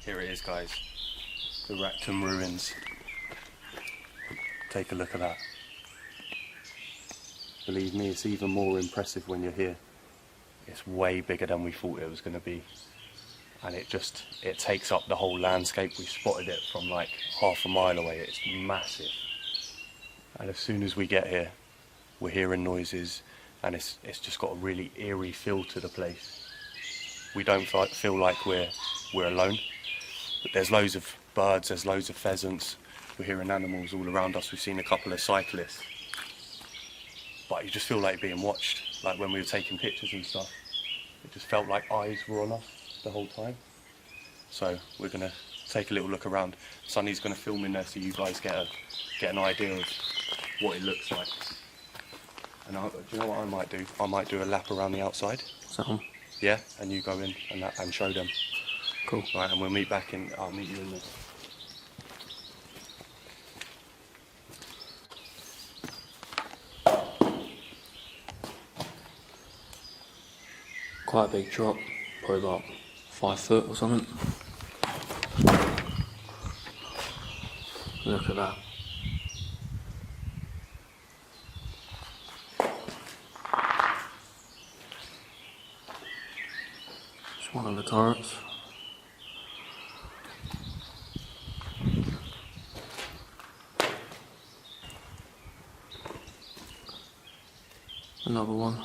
Here it is, guys, the Rackham ruins. Take a look at that. Believe me, it's even more impressive when you're here. It's way bigger than we thought it was going to be, and it takes up the whole landscape. We spotted it from like half a mile away. It's massive, and as soon as we get here, we're hearing noises, and it's just got a really eerie feel to the place. We don't feel like we're alone. But there's loads of birds, there's loads of pheasants, we're hearing animals all around us. We've seen a couple of cyclists, but you just feel like being watched. Like when we were taking pictures and stuff, it just felt like eyes were on us the whole time. So we're gonna take a little look around. Sonny's gonna film in there so you guys get an idea of what it looks like. And do you know what I might do? I might do a lap around the outside. So, yeah, and you go in and show them. Cool. Right, and we'll meet back in. I'll meet you in there. Quite a big drop, probably about 5 foot or something. Look at that. It's one of the turrets. Another one.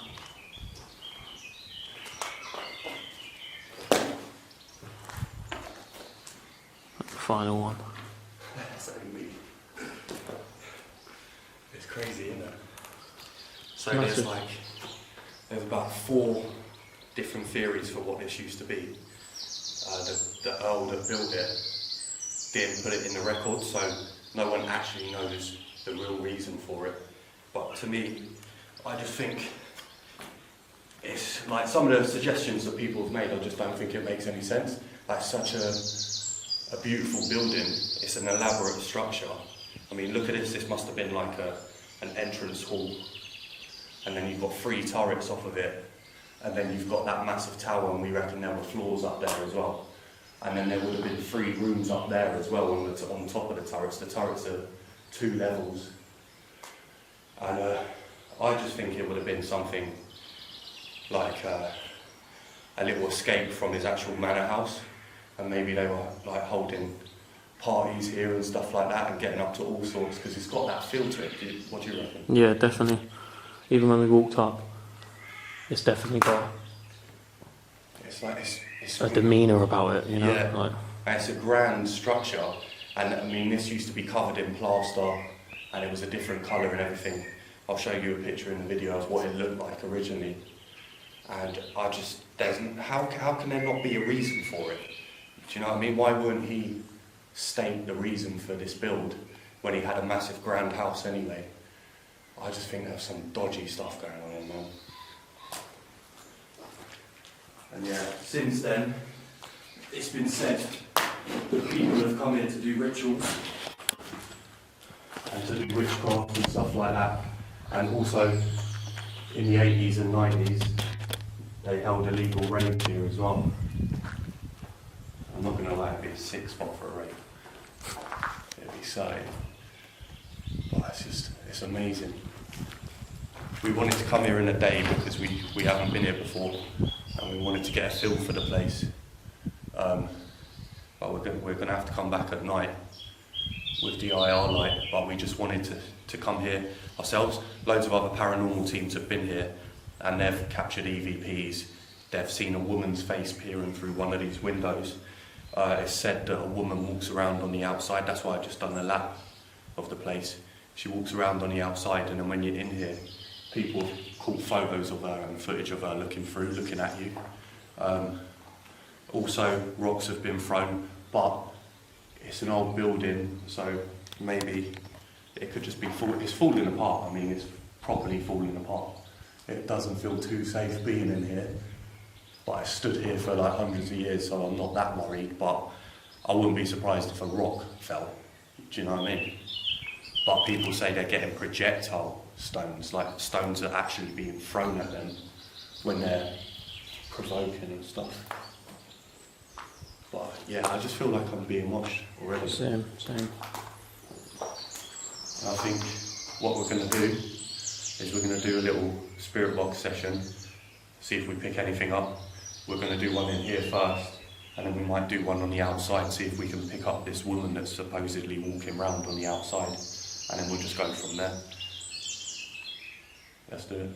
The final one. That's only me. It's crazy, isn't it? So there's about 4 different theories for what this used to be. The Earl that built it didn't put it in the record, so no one actually knows the real reason for it. But to me, I just think it's like some of the suggestions that people have made, I just don't think it makes any sense. Like such a beautiful building, it's an elaborate structure. I mean, look at this, this must have been like an entrance hall. And then you've got 3 turrets off of it. And then you've got that massive tower, and we reckon there were floors up there as well. And then there would have been 3 rooms up there as well on top of the turrets. The turrets are 2 levels. And I just think it would have been something like a little escape from his actual manor house, and maybe they were like holding parties here and stuff like that and getting up to all sorts, because it's got that feel to it. What do you reckon? Yeah, definitely. Even when we walked up, it's definitely got it's a demeanour about it, you know? Yeah, like, and it's a grand structure, and I mean this used to be covered in plaster and it was a different colour and everything. I'll show you a picture in the video of what it looked like originally, and I just, how can there not be a reason for it? Do you know what I mean? Why wouldn't he state the reason for this build when he had a massive grand house anyway? I just think there's some dodgy stuff going on in there. And yeah, since then, it's been said that people have come here to do rituals and to do witchcraft and stuff like that. And also, in the 80s and 90s, they held illegal raves here as well. I'm not going to lie, it'd be a sick spot for a rave. It'd be so. But it's amazing. We wanted to come here in the day because we haven't been here before, and we wanted to get a feel for the place. But we're going to have to come back at night with the IR light, but we just wanted to come here ourselves. Loads of other paranormal teams have been here and they've captured EVPs. They've seen a woman's face peering through one of these windows. It's said that a woman walks around on the outside. That's why I've just done a lap of the place. She walks around on the outside, and then when you're in here, people caught photos of her and footage of her looking through, looking at you. Also, rocks have been thrown, but it's an old building, so maybe it could just be it's falling apart. I mean, it's properly falling apart. It doesn't feel too safe being in here, but I stood here for like hundreds of years, so I'm not that worried, but I wouldn't be surprised if a rock fell. Do you know what I mean? But people say they're getting projectile stones, like stones are actually being thrown at them when they're provoking and stuff. But Yeah, I just feel like I'm being watched already. Same. And I think what we're going to do is we're going to do a little spirit box session, see if we pick anything up. We're going to do one in here first, and then we might do one on the outside, see if we can pick up this woman that's supposedly walking around on the outside, and then we'll just go from there. Let's do it.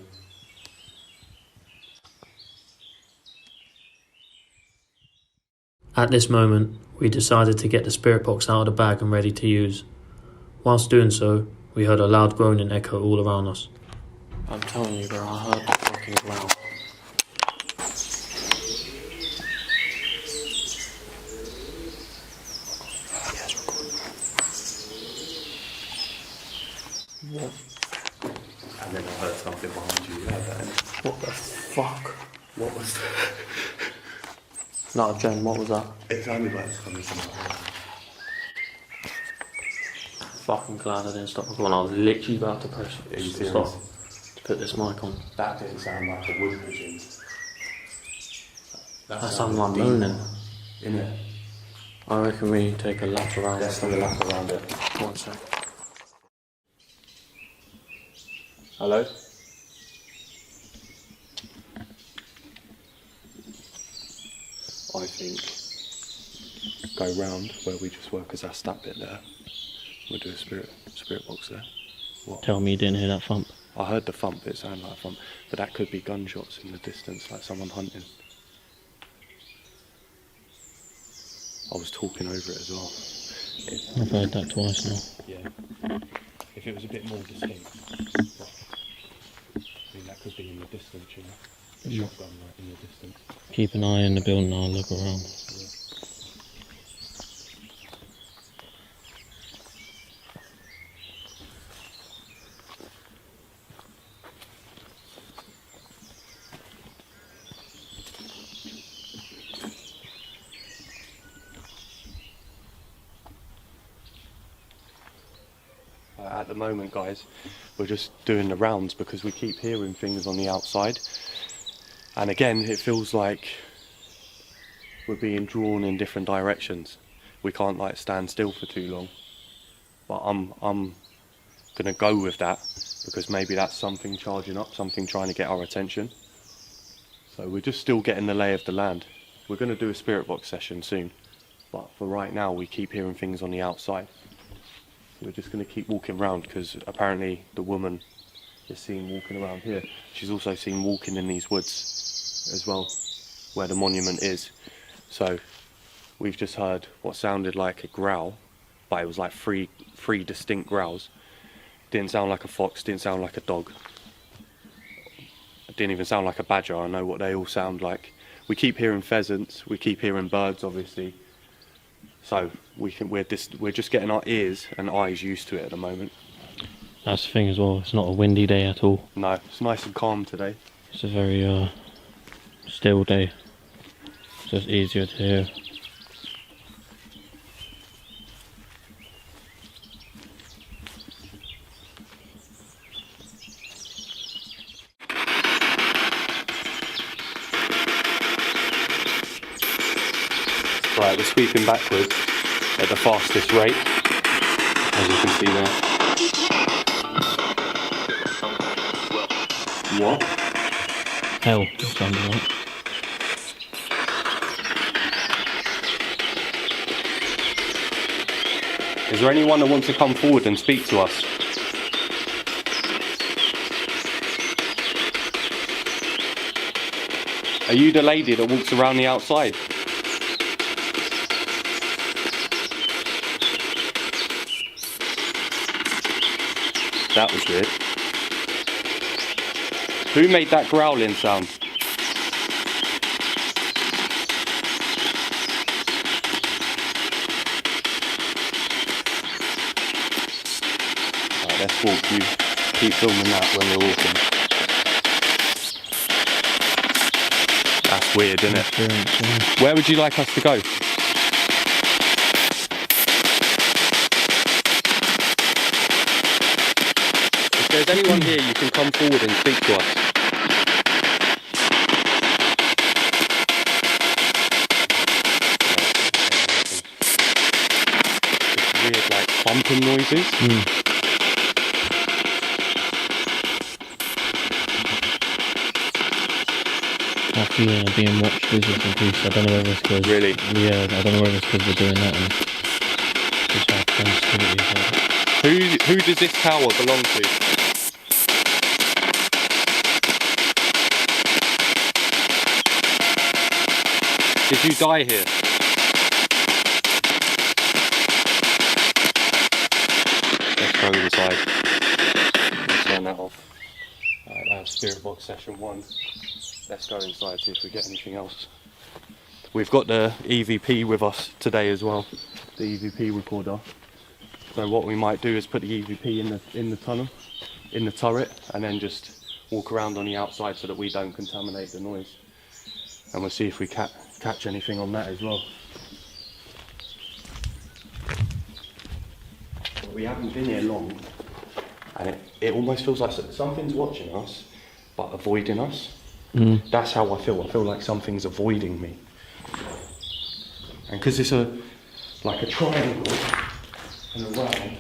At this moment, we decided to get the spirit box out of the bag and ready to use. Whilst doing so, we heard a loud groaning echo all around us. I'm telling you, bro, I heard the fucking growl. What? And then I heard something behind you. You heard that, innit? What the fuck? What was that? No, Jen, what was that? It sounded like something like that. Fucking glad I didn't stop recording. I was literally about to press stop to put this mic on. That didn't sound like a wood pigeon. That sounded like moaning. Innit? I reckon we take a lap around. Let's have a lap around it. 1 sec. Hello? I think go round where we just were, because that's that bit there. We'll do a spirit box there. What? Tell me you didn't hear that thump. I heard the thump, it sounded like a thump, but that could be gunshots in the distance, like someone hunting. I was talking over it as well. I've heard that twice now. Yeah. If it was a bit more distinct, I mean that could be in the distance, you know. The shotgun right in the distance. Keep an eye in the building, I'll look around. Yeah. At the moment, guys, we're just doing the rounds because we keep hearing things on the outside, and again it feels like we're being drawn in different directions. We can't like stand still for too long, but I'm gonna go with that because maybe that's something charging up, something trying to get our attention. So we're just still getting the lay of the land. We're gonna do a spirit box session soon, but for right now we keep hearing things on the outside. We're just going to keep walking around because apparently the woman is seen walking around here. She's also seen walking in these woods as well, where the monument is. So we've just heard what sounded like a growl, but it was like three distinct growls. Didn't sound like a fox, didn't sound like a dog. It didn't even sound like a badger. I know what they all sound like. We keep hearing pheasants, we keep hearing birds obviously. So we're just getting our ears and eyes used to it at the moment. That's the thing as well, it's not a windy day at all. No, it's nice and calm today. It's a very still day, so it's easier to hear. Right, we're sweeping backwards at the fastest rate, as you can see there. What? Hell, it sounded like. Is there anyone that wants to come forward and speak to us? Are you the lady that walks around the outside? That was weird. Who made that growling sound? Right, let's walk. You keep filming that when we're walking. That's weird, isn't it? Yeah. Where would you like us to go? If there's anyone here, you can come forward and speak to us. thumping noises. I feel I'm being watched visibly, so I don't know whether it's because... Really? Yeah, I don't know whether it's because we're doing that and just have sensitivity. Who does this tower belong to? Did you die here? Let's go inside. Let's turn that off. Alright, that was Spirit Box session 1. Let's go inside, see if we get anything else. We've got the EVP with us today as well, the EVP recorder. So what we might do is put the EVP in the tunnel, in the turret, and then just walk around on the outside so that we don't contaminate the noise. And we'll see if we catch anything on that as well. But we haven't been here long, and it almost feels like something's watching us, but avoiding us. That's how I feel. I feel like something's avoiding me. And because it's like a triangle and a round,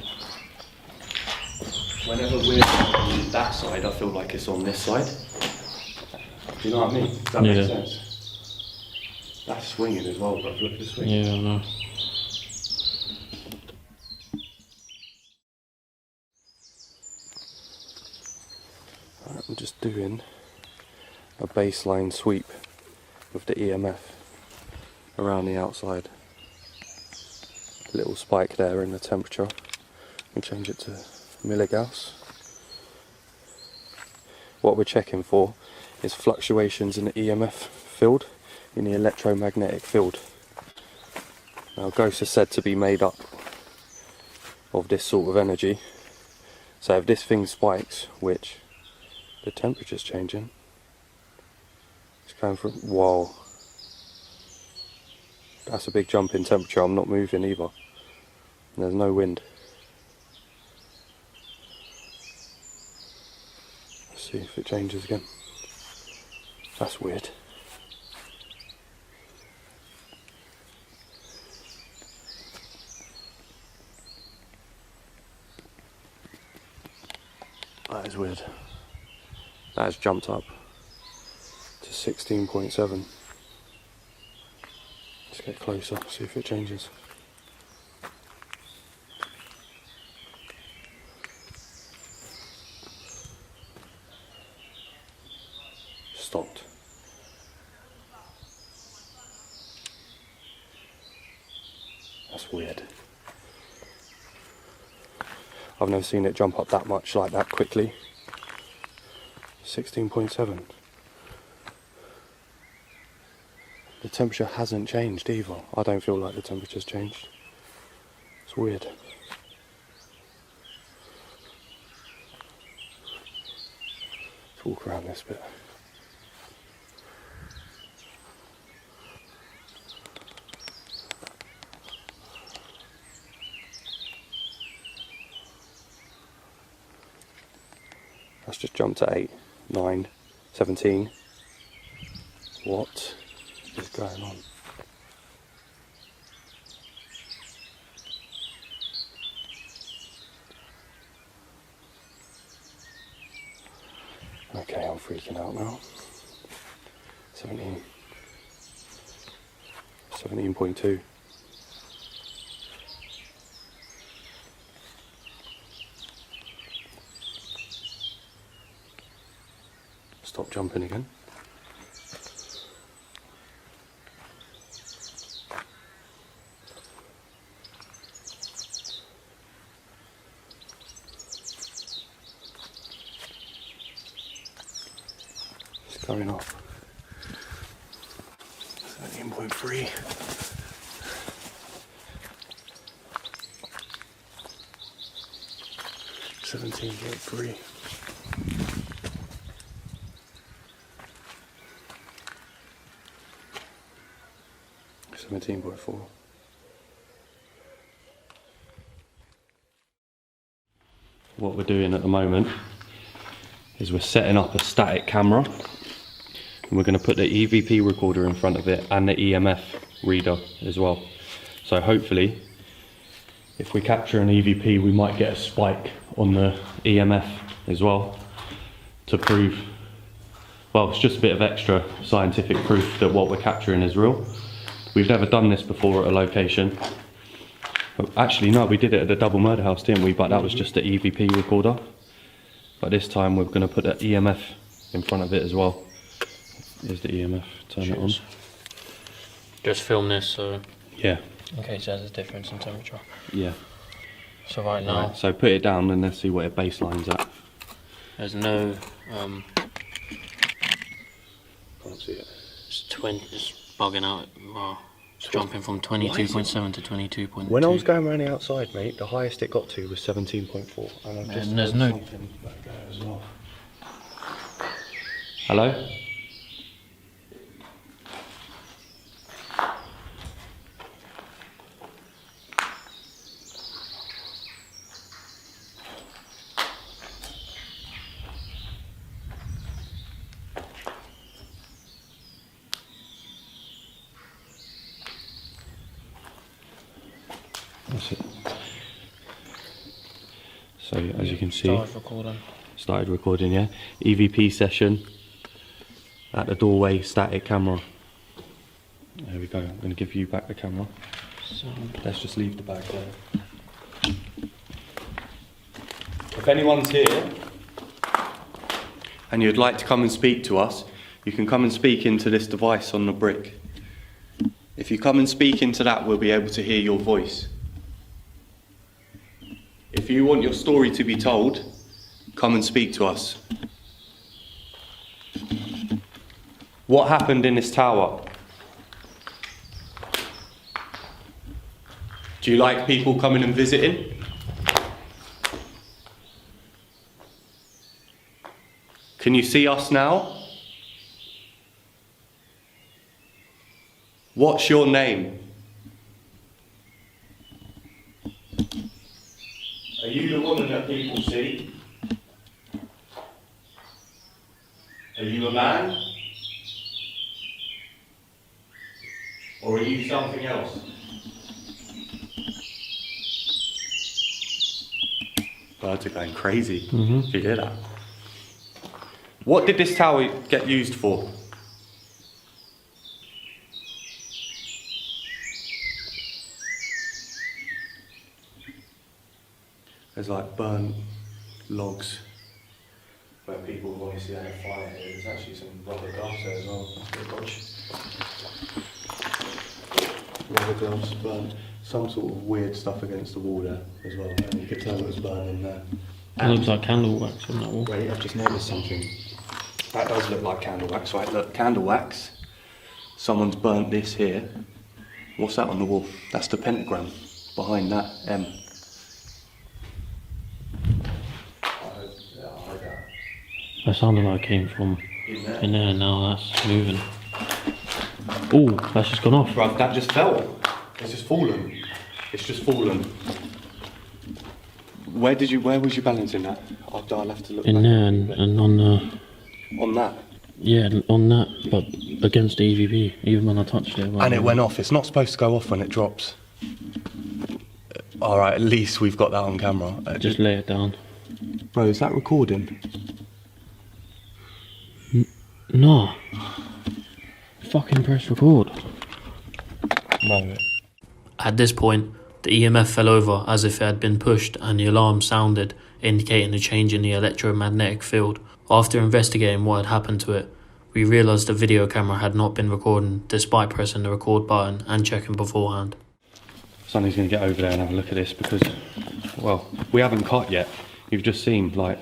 whenever we're on that side, I feel like it's on this side. Do you know what I mean? Does that make sense? That's swinging as well, but look at the swing. Yeah, I know. Right, I'm just doing a baseline sweep with the EMF around the outside. Little spike there in the temperature. We change it to milligauss. What we're checking for is fluctuations in the EMF field, in the electromagnetic field. Now ghosts are said to be made up of this sort of energy. So if this thing spikes, which the temperature's changing, it's going from, whoa. That's a big jump in temperature. I'm not moving either. There's no wind. Let's see if it changes again. That's weird. That is weird. That has jumped up to 16.7. Let's get closer, see if it changes. Stopped. That's weird. I've never seen it jump up that much like that quickly. 16.7. The temperature hasn't changed either. I don't feel like the temperature's changed. It's weird. Let's walk around this bit. Let's just jump to 8, 9, 17. What is going on? Okay, I'm freaking out now. 17.2. Stop jumping again. It's going up. 17.3. $17.3. 17.4. What we're doing at the moment is we're setting up a static camera, and we're going to put the EVP recorder in front of it and the EMF reader as well. So hopefully if we capture an EVP, we might get a spike on the EMF as well to prove, well, it's just a bit of extra scientific proof that what we're capturing is real. We've never done this before at a location. Actually, no, we did it at the double murder house, didn't we? But that was just the EVP recorder. But this time we're going to put an EMF in front of it as well. Here's the EMF, turn it on. Just film this so Yeah. in case there's a difference in temperature. Yeah. So right now, Right, so put it down and let's see what it baseline's at. there's no, Can't see it. it's bugging out. Wow. It's jumping from 22.7 to 22.2. When I was going around the outside, mate, the highest it got to was 17.4. And I've just there's heard no- something back there as well. Hello? That's it. So as you can see, started recording, yeah. EVP session at the doorway, static camera. There we go. I'm going to give you back the camera. So, Let's just leave the bag there. If anyone's here and you'd like to come and speak to us, you can come and speak into this device on the brick. If you come and speak into that, we'll be able to hear your voice. If you want your story to be told, come and speak to us. What happened in this tower? Do you like people coming and visiting? Can you see us now? What's your name? Are you the woman that people see? Are you a man? Or are you something else? Birds are going crazy. Did you hear that? What did this tower get used for? There's like burnt logs where people have obviously had a fire here. There's actually some rubber gloves there as well. Rubber gloves, burnt. Some sort of weird stuff against the wall there as well. And you could tell it was burning there. it looks like candle wax on that wall. Wait, I've just noticed something. That does look like candle wax, right? Look, candle wax. Someone's burnt this here. What's that on the wall? That's the pentagram behind that M. That sounded like it came from in there, now that's moving. Oh, that's just gone off. Bruv, that just fell. It's just fallen. It's just fallen. Where was you balancing that? I'll have to look In back. there and on the... On that? Yeah, on that, but against the EVP, even when I touched it. And it went off. It's not supposed to go off when it drops. Alright, at least we've got that on camera. Just lay it down. Bro, is that recording? No. Fucking press record. No. At this point, the EMF fell over as if it had been pushed and the alarm sounded, indicating a change in the electromagnetic field. After investigating what had happened to it, we realised the video camera had not been recording despite pressing the record button and checking beforehand. Sonny's going to get over there and have a look at this because, well, we haven't cut yet. You've just seen, like,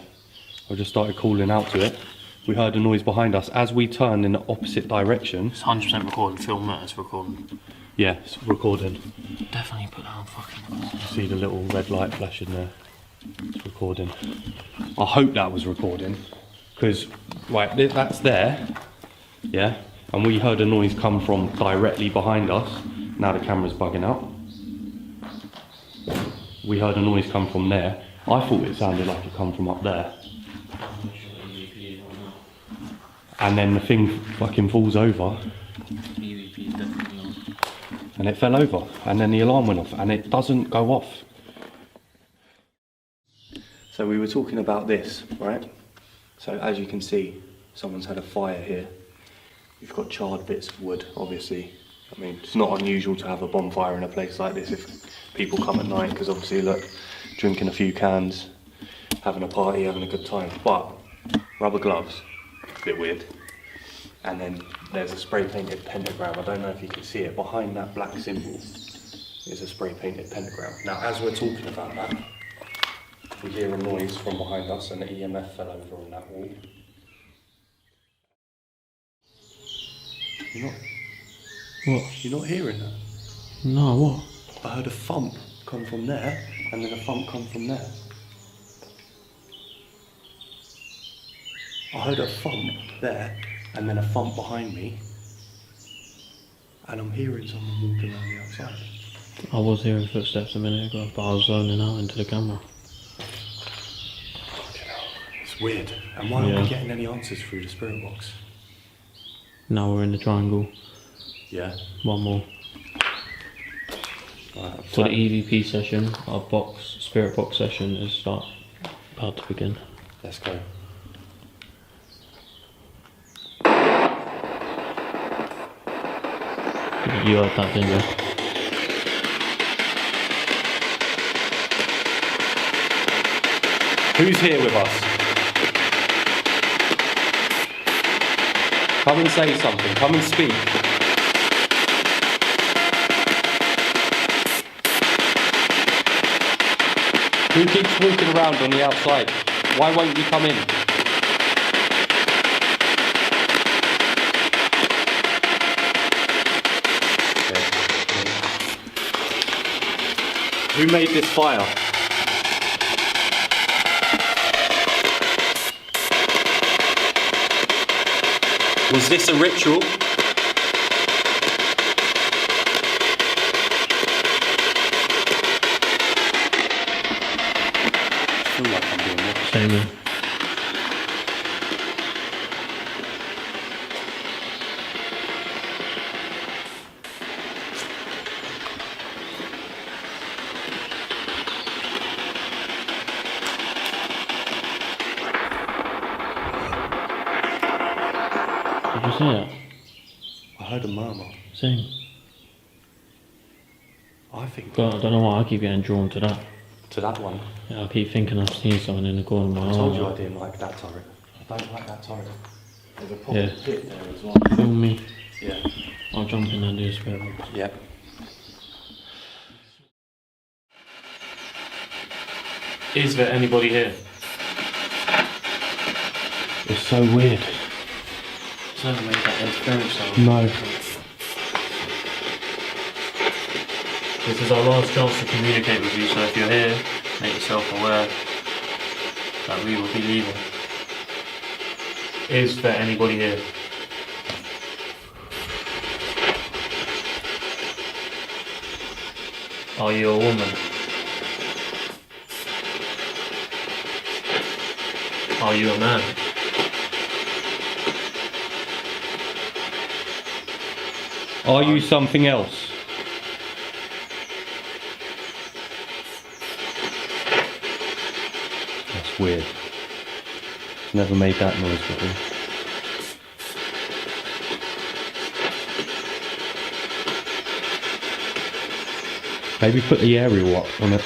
I just started calling out to it. We heard a noise behind us. As we turned in the opposite direction... It's 100% recording, film that it's recording. Yeah, it's recording. Definitely put that on fucking... See the little red light flashing there? It's recording. I hope that was recording. Because, right, that's there. Yeah? And we heard a noise come from directly behind us. Now the camera's bugging out. We heard a noise come from there. I thought it sounded like it come from up there. And then the thing fucking falls over. EVP is definitely on. And it fell over. And then the alarm went off. And it doesn't go off. So we were talking about this, right? So as you can see, someone's had a fire here. You've got charred bits of wood, obviously. I mean, it's not unusual to have a bonfire in a place like this if people come at night, because obviously, look, drinking a few cans, having a party, having a good time. But rubber gloves, a bit weird. And then there's a spray painted pentagram. I don't know if you can see it. Behind that black symbol is a spray painted pentagram. Now, as we're talking about that, we hear a noise from behind us and the EMF fell over on that wall. You're not, What? you're not hearing that? No, what? I heard a thump come from there and then a thump come from there. I heard a thump there and then a thump behind me. And I'm hearing someone walking around the outside. I was hearing footsteps a minute ago, but I was zoning out into the camera. It's weird. And why aren't we getting any answers through the spirit box? Now we're in the triangle. Yeah. One more. Right, For the EVP session, our spirit box session is about to begin. let's go. You heard that, didn't you? Who's here with us? Come and say something. Come and speak. Who keeps walking around on the outside? Why won't you come in? Who made this fire? Was this a ritual? I feel like I'm doing this. Same here. Did you see that? I heard a murmur. Same. I think God, I don't know why I keep getting drawn to that. to that one. Yeah, I keep thinking I've seen someone in the corner of my eye. I told you I didn't like that turret. I don't like that turret. There's a proper Yeah. pit there as well. Film me. Yeah. I'll jump in and do a spirit box. Yep. Is there anybody here? It's so weird. It's never made that interference sound. No. This is our last chance to communicate with you, so if you're here, make yourself aware that we will be leaving. Is there anybody here? Are you a woman? Are you a man? Are you something else? That's weird. It's never made that noise before. Maybe put the aerial up on it.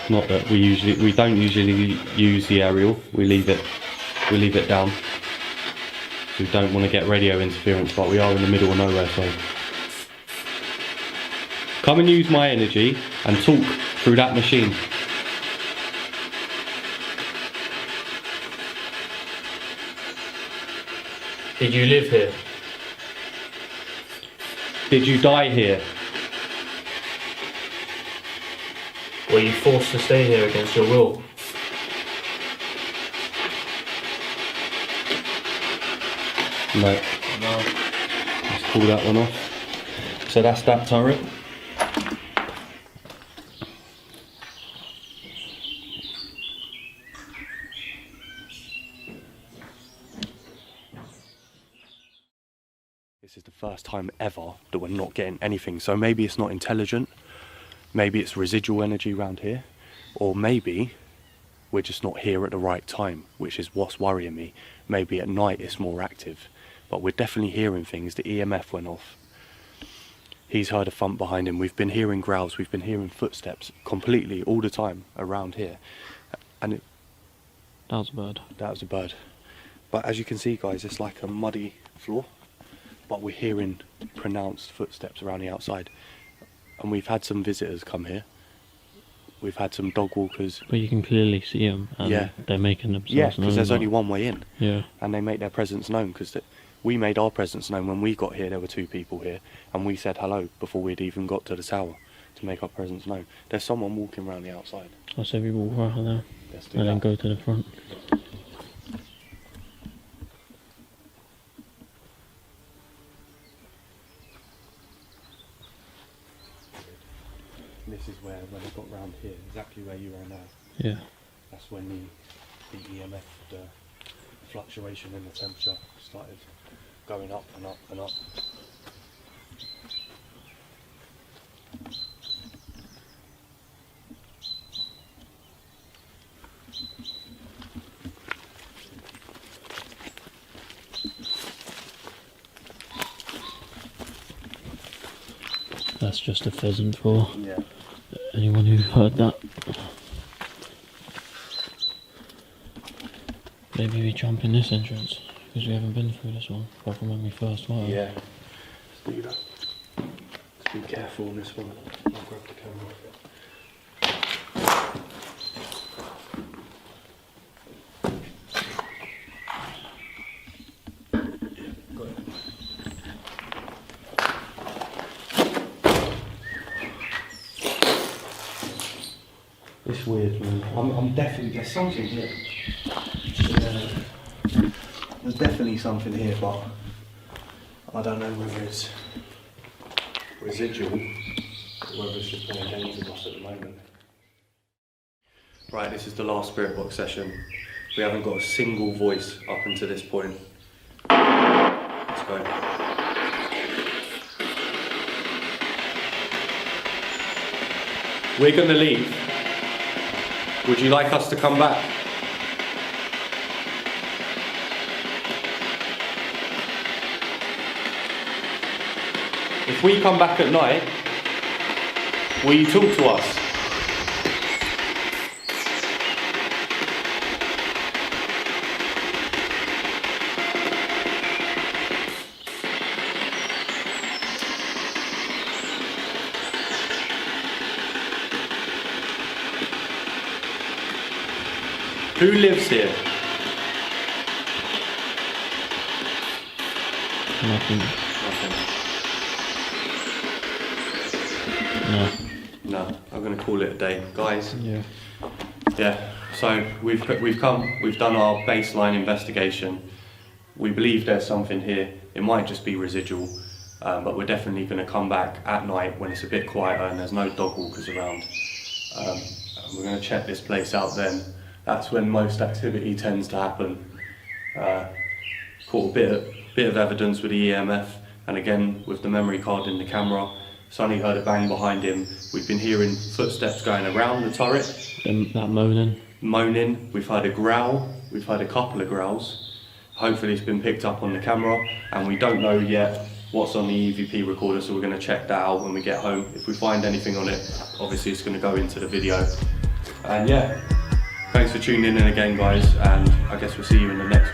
Not that we don't usually use the aerial. We leave it down. We don't want to get radio interference, but we are in the middle of nowhere, so come and use my energy and talk through that machine. Did you live here? Did you die here? Were you forced to stay here against your will? No. No. Let's pull that one off. So that's that turret. This is the first time ever that we're not getting anything, so maybe it's not intelligent, maybe it's residual energy around here, or maybe we're just not here at the right time, which is what's worrying me. Maybe at night it's more active, but we're definitely hearing things. The EMF went off. He's heard a thump behind him. We've been hearing growls, we've been hearing footsteps completely all the time around here. And That was a bird. that was a bird. But as you can see, guys, it's like a muddy floor, but we're hearing pronounced footsteps around the outside. And we've had some visitors come here. We've had some dog walkers. But you can clearly see them, and Yeah. they're making themselves Yeah, known. because there's only one way in. Yeah. And they make their presence known, because we made our presence known when we got here. There were 2 people here, and we said hello before we'd even got to the tower to make our presence known. There's someone walking around the outside. I'll say we walk right there Let's do and then that. go to the front. This is where, when I got round here, exactly where you are now, Yeah. that's when the EMF, the fluctuation in the temperature started going up and up and up. That's just a pheasant for Yeah. anyone who heard that. Maybe we jump in this entrance, because we haven't been through this one, apart from when we first were. Yeah. Let's do that. Let's be careful on this one. I'll grab the camera. It's weird, man. I'm definitely, there's something here. There's definitely something here, but I don't know whether it's residual or whether it's just playing games with us at the moment. Right, this is the last spirit box session. We haven't got a single voice up until this point. Let's go. We're gonna leave. Would you like us to come back? If we come back at night, will you talk to us? Who lives here? Nothing. Nothing. No. No, I'm going to call it a day, guys. Yeah. Yeah. So we've done our baseline investigation. We believe there's something here. It might just be residual, but we're definitely going to come back at night when it's a bit quieter and there's no dog walkers around. And we're going to check this place out then. That's when most activity tends to happen. Caught a bit of evidence with the EMF, and again with the memory card in the camera. Sonny heard a bang behind him. We've been hearing footsteps going around the turret. That moaning. Moaning. We've heard a growl. We've heard a couple of growls. Hopefully it's been picked up on the camera, and we don't know yet what's on the EVP recorder, so we're going to check that out when we get home. If we find anything on it, obviously it's going to go into the video. And yeah. Thanks for tuning in again, guys, and I guess we'll see you in the next one.